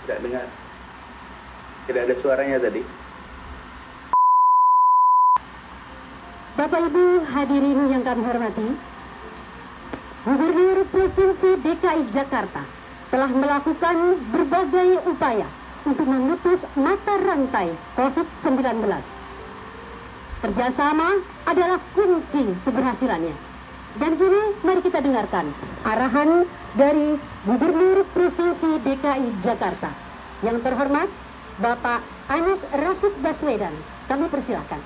Tidak dengar. Tidak ada suaranya tadi. Bapak Ibu hadirin yang kami hormati, Gubernur Provinsi DKI Jakarta telah melakukan berbagai upaya untuk memutus mata rantai COVID-19. Kerjasama adalah kunci keberhasilannya. Dan kini mari kita dengarkan arahan dari Gubernur Provinsi DKI Jakarta. Yang terhormat Bapak Anies Rashid Baswedan, kami persilahkan.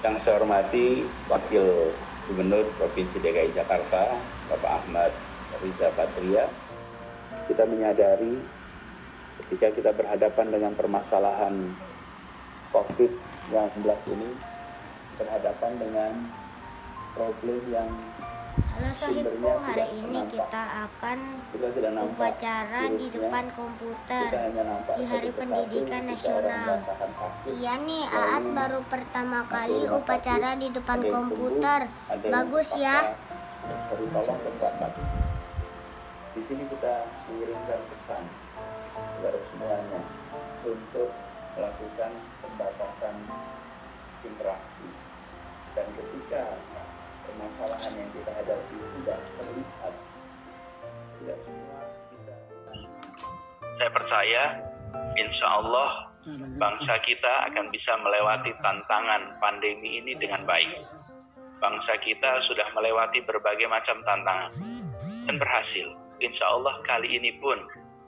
Yang saya hormati Wakil Gubernur Provinsi DKI Jakarta, Bapak Ahmad Riza Patria, kita menyadari ketika kita berhadapan dengan permasalahan COVID-19 ini, berhadapan dengan problem yang Halo Sohibku, hari ini kita akan upacara di depan komputer di Hari Pendidikan Nasional. Iya nih, Aat baru pertama kali upacara di depan komputer. Bagus ya. Di sini kita mengirimkan pesan kepada semuanya untuk melakukan pembatasan interaksi. Dan ketika permasalahan yang kita hadapi tidak terlihat, tidak semua bisa. Saya percaya, insya Allah bangsa kita akan bisa melewati tantangan pandemi ini dengan baik. Bangsa kita sudah melewati berbagai macam tantangan dan berhasil. Insya Allah kali ini pun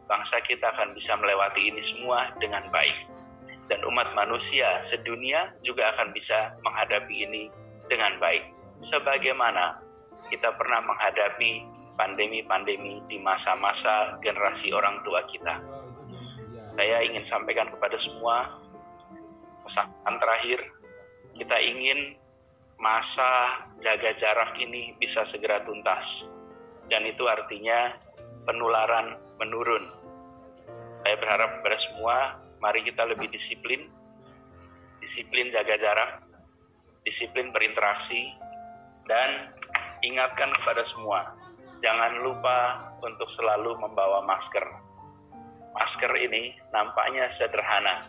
bangsa kita akan bisa melewati ini semua dengan baik. Dan umat manusia sedunia juga akan bisa menghadapi ini dengan baik. Sebagaimana kita pernah menghadapi pandemi-pandemi di masa-masa generasi orang tua kita. Saya ingin sampaikan kepada semua pesan terakhir, kita ingin masa jaga jarak ini bisa segera tuntas. Dan itu artinya penularan menurun. Saya berharap kepada semua, mari kita lebih disiplin jaga jarak, disiplin berinteraksi, dan ingatkan kepada semua, jangan lupa untuk selalu membawa masker. Masker ini nampaknya sederhana,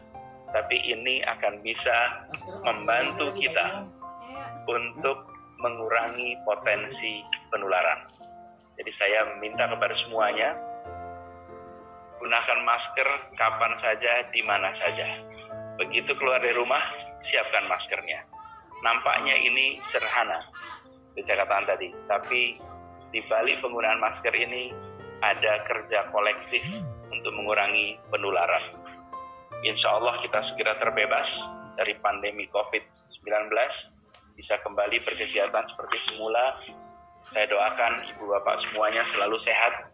tapi ini akan bisa membantu kita untuk mengurangi potensi penularan. Jadi saya minta kepada semuanya, gunakan masker kapan saja, di mana saja. Begitu keluar dari rumah, siapkan maskernya. Nampaknya ini sederhana, saya katakan tadi, tapi di balik penggunaan masker ini ada kerja kolektif untuk mengurangi penularan. Insya Allah kita segera terbebas dari pandemi COVID-19, bisa kembali berkegiatan seperti semula. Saya doakan ibu bapak semuanya selalu sehat,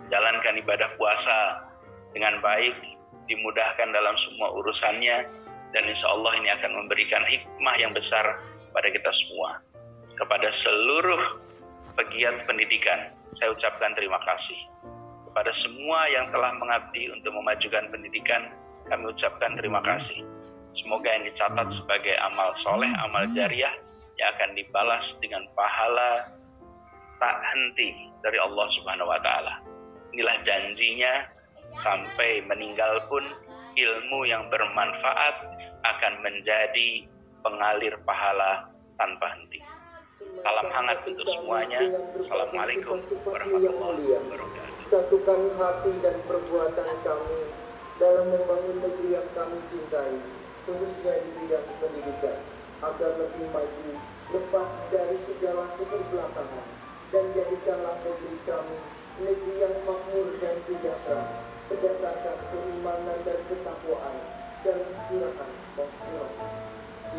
jalankan ibadah puasa dengan baik, dimudahkan dalam semua urusannya, dan insya Allah ini akan memberikan hikmah yang besar pada kita semua. Kepada seluruh pegiat pendidikan, saya ucapkan terima kasih. Kepada semua yang telah mengabdi untuk memajukan pendidikan, kami ucapkan terima kasih. Semoga yang dicatat sebagai amal soleh, amal jariah, yang akan dibalas dengan pahala tak henti dari Allah Subhanahu wa Ta'ala. Inilah janjinya, sampai meninggal pun ilmu yang bermanfaat akan menjadi pengalir pahala tanpa henti. Salam hangat untuk semuanya. Assalamualaikum warahmatullahi wabarakatuh. Satukan hati dan perbuatan kami dalam membangun negeri yang kami cintai, khususnya di bidang pendidikan, agar lebih maju, lepas dari segala keterbelakangan, dan jadikanlah negeri kami negeri yang makmur dan sejahtera, berdasarkan keimanan dan ketakwaan dan curahan maghfirah.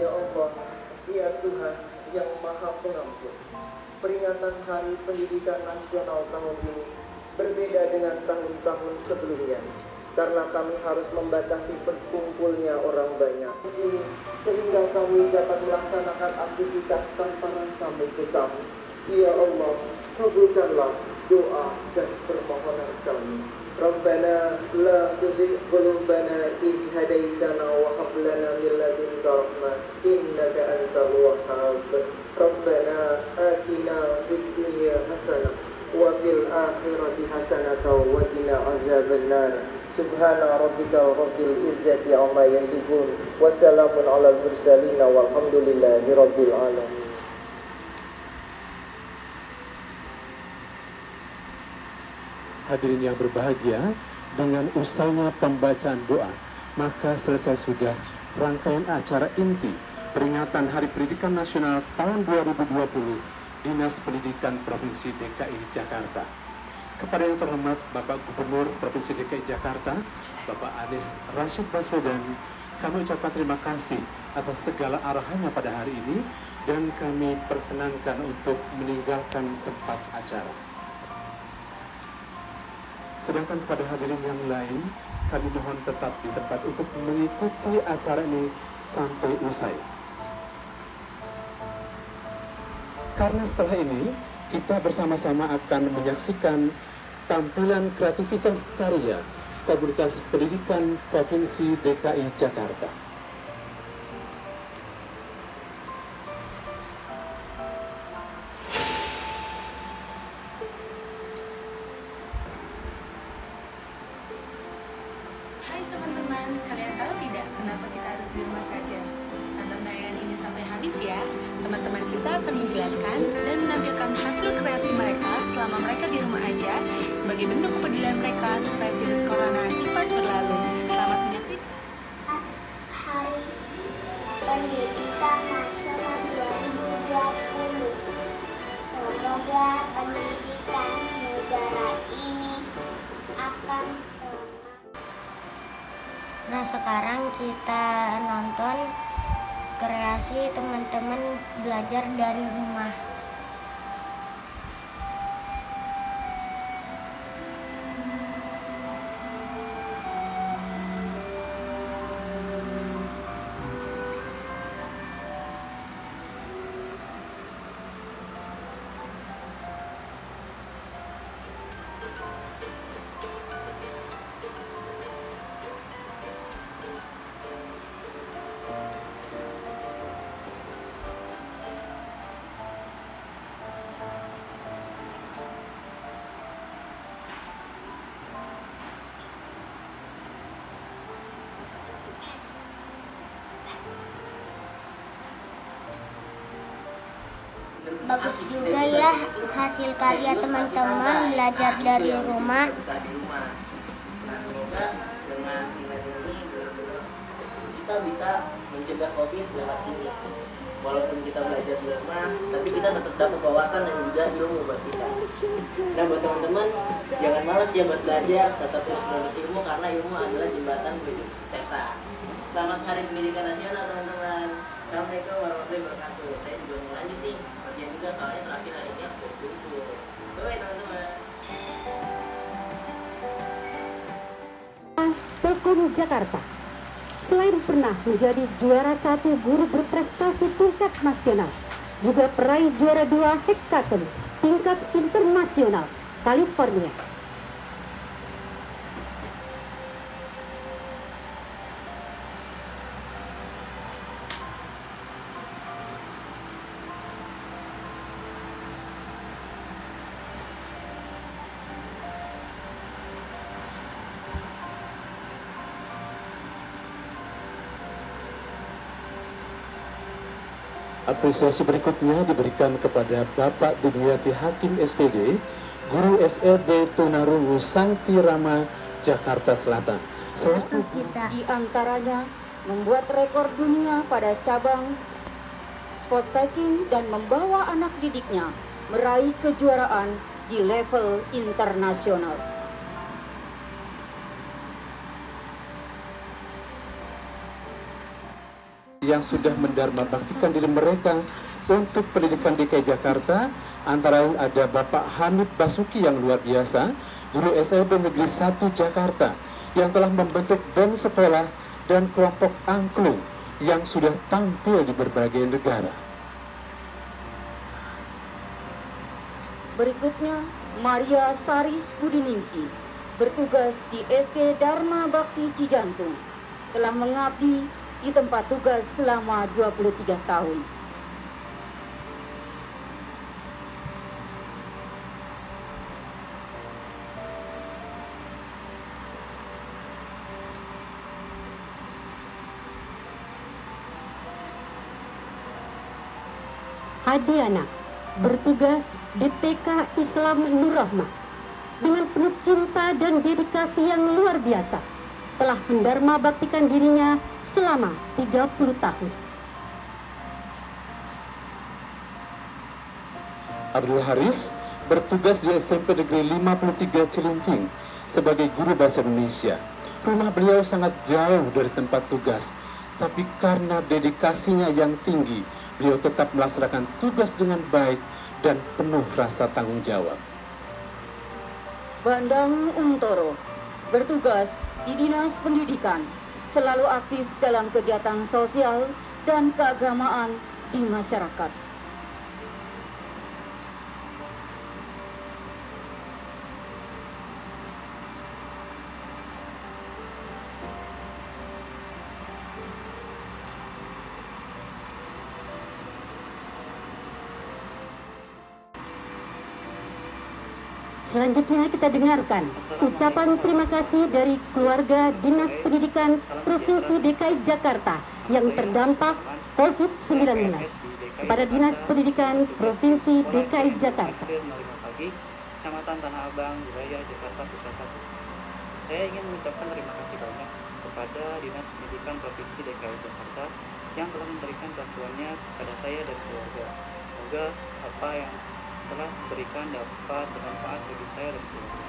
Ya Allah, ya Tuhan yang Maha Pengampun, peringatan Hari Pendidikan Nasional tahun ini berbeda dengan tahun-tahun sebelumnya, karena kami harus membatasi berkumpulnya orang banyak ini, sehingga kami dapat melaksanakan aktivitas tanpa rasa mencekam. Ya Allah, kabulkanlah doa dan permohonan kami. Rabbana la tuzigh qulubana idh hadaitana wa hab lana min ladunka rahmah innaka antal wahhab. Rabbana atina fid dunya hasanah wa fil akhirati Subhana rabbikal rabbil izzati amma yasifun. Wassalamun alal mursalin walhamdulillahi rabbil alamin. Hadirin yang berbahagia, dengan usainya pembacaan doa, maka selesai sudah rangkaian acara inti peringatan Hari Pendidikan Nasional tahun 2020 Dinas Pendidikan Provinsi DKI Jakarta. Kepada yang terhormat Bapak Gubernur Provinsi DKI Jakarta, Bapak Anies Rashid Baswedan, kami ucapkan terima kasih atas segala arahannya pada hari ini dan kami perkenankan untuk meninggalkan tempat acara. Sedangkan kepada hadirin yang lain, kami mohon tetap di tempat untuk mengikuti acara ini sampai usai. Karena setelah ini, kita bersama-sama akan menyaksikan tampilan kreativitas karya Komunitas Pendidikan Provinsi DKI Jakarta. Hai teman-teman, kalian tahu tidak kenapa kita harus di rumah saja? Tonton tayangan ini sampai habis ya. Teman-teman kita akan menjelaskan dan menampilkan hasil kreasi mereka selama mereka di rumah aja sebagai bentuk kepedulian mereka supaya virus corona cepat berlalu. Selamat menyaksikan. Hari Pendidikan Nasional 2020. Semoga pendidikan negara ini akan selamat. Nah, sekarang kita nonton kreasi teman-teman belajar dari rumah. Bagus juga ya hasil karya teman-teman belajar dari rumah. Nah, semoga dengan event ini benar-benar kita bisa mencegah COVID lewat sini. Walaupun kita belajar di rumah, tapi kita tetap dapat wawasan dan juga ilmu buat kita. Dan buat teman-teman, jangan malas ya buat belajar, tetap terus menuntut ilmu karena ilmu adalah jembatan menuju kesuksesan. Selamat Hari Pendidikan Nasional teman-teman. Assalamualaikum warahmatullahi wabarakatuh. Saya juga mau lanjut nih, bagian juga soalnya terakhir hari ini aku kumpul. Bye teman-teman. Tekun Jakarta. Selain pernah menjadi juara 1 guru berprestasi tingkat nasional, juga peraih juara 2 hekaton tingkat internasional California. Apresiasi berikutnya diberikan kepada Bapak Dimyati Hakim SPD, Guru SLB Tunarungu Sangti Rama, Jakarta Selatan. Selaku Di antaranya membuat rekor dunia pada cabang sport taking dan membawa anak didiknya meraih kejuaraan di level internasional. yang sudah mendharma baktikan diri mereka untuk pendidikan DKI Jakarta, antara lain ada Bapak Hamid Basuki yang luar biasa, Guru SLB Negeri 1 Jakarta, yang telah membentuk band sekolah dan kelompok angklung yang sudah tampil di berbagai negara. Berikutnya, Maria Saris Budiningsi, bertugas di SD Dharma Bakti Cijantung, telah mengabdi di tempat tugas selama 23 tahun. Hadiana, bertugas di TK Islam Nur Rahmah, dengan penuh cinta dan dedikasi yang luar biasa, telah mendharma baktikan dirinya selama 30 tahun. Abdul Haris bertugas di SMP Negeri 53 Cilincing sebagai guru bahasa Indonesia. Rumah beliau sangat jauh dari tempat tugas, tapi karena dedikasinya yang tinggi, beliau tetap melaksanakan tugas dengan baik dan penuh rasa tanggung jawab. Bandang Untoro bertugas di Dinas Pendidikan, selalu aktif dalam kegiatan sosial dan keagamaan di masyarakat. Selanjutnya kita dengarkan ucapan terima kasih dari keluarga Dinas Pendidikan Provinsi DKI Jakarta yang terdampak COVID-19 kepada Dinas Pendidikan Provinsi DKI Jakarta. Kecamatan Tanah Abang, Wilayah Jakarta Pusat 1. Saya ingin mengucapkan terima kasih banyak kepada Dinas Pendidikan Provinsi DKI Jakarta yang telah memberikan bantuannya kepada saya dan keluarga. Semoga apa yang telah memberikan dapat bermanfaat bagi saya dan keluarga.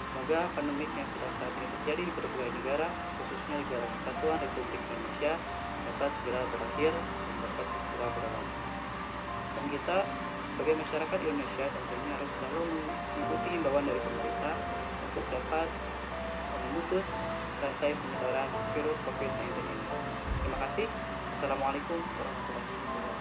Semoga pandemik yang sedang saat ini terjadi di berbagai negara, khususnya negara Kesatuan Republik Indonesia, dapat segera berakhir dan dapat segera berakhir. Dan kita sebagai masyarakat Indonesia tentunya harus selalu mengikuti himbauan dari pemerintah untuk dapat memutus rantai penyebaran virus COVID-19 ini. Terima kasih. Assalamualaikum warahmatullahi wabarakatuh.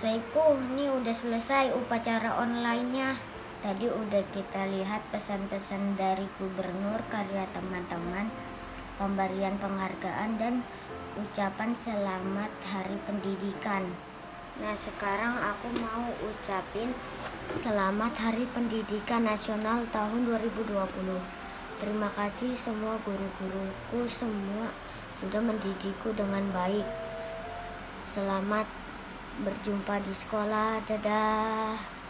Saiku, ini udah selesai upacara online-nya. Tadi udah kita lihat pesan-pesan dari gubernur, karya teman-teman, pemberian penghargaan, dan ucapan selamat Hari Pendidikan. Nah, sekarang aku mau ucapin selamat Hari Pendidikan Nasional tahun 2020. Terima kasih semua guru-guruku, semua sudah mendidikku dengan baik. Selamat berjumpa di sekolah. Dadah.